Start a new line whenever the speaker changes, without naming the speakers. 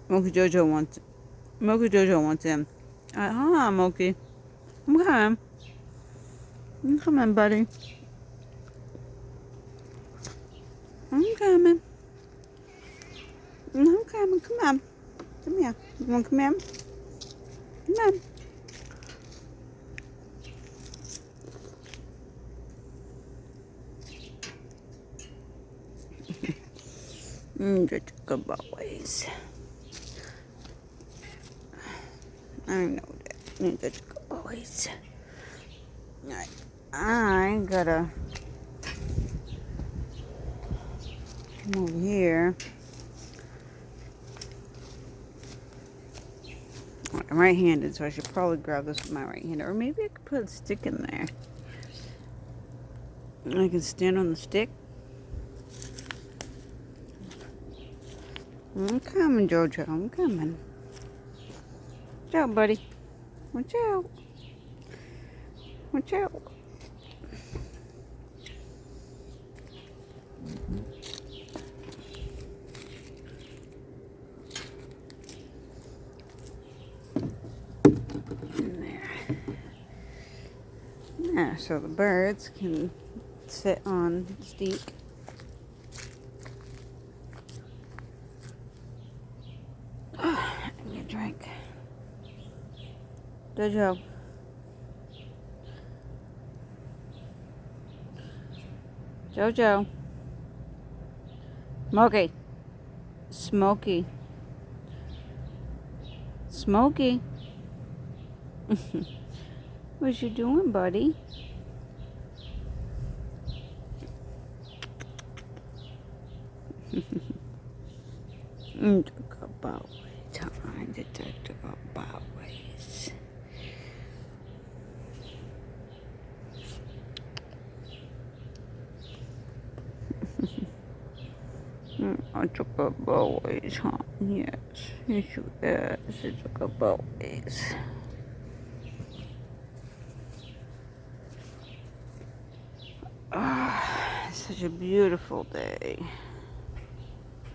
Moki Jojo wants. Moki Jojo wants in. Hold on, Moki. I'm coming. I'm coming, buddy. I'm coming. I'm coming. Come on. Come here. You want to come in? Come on. Such good boys. I know that. You're such good boys. Alright. I gotta come over here. I'm right-handed, so I should probably grab this with my right hand. Or maybe I could put a stick in there. I can stand on the stick. I'm coming, Jojo. I'm coming. Watch out, buddy. Watch out. Watch out. In there. Yeah, so the birds can sit on the steak. Give me a drink. Jojo. Jojo. Smokey. Smokey. Smokey. What you doing, buddy? Talk about time to talk about ways. I talk about ways, huh? Yes, yes, yes, I talk about ways. Such a beautiful day.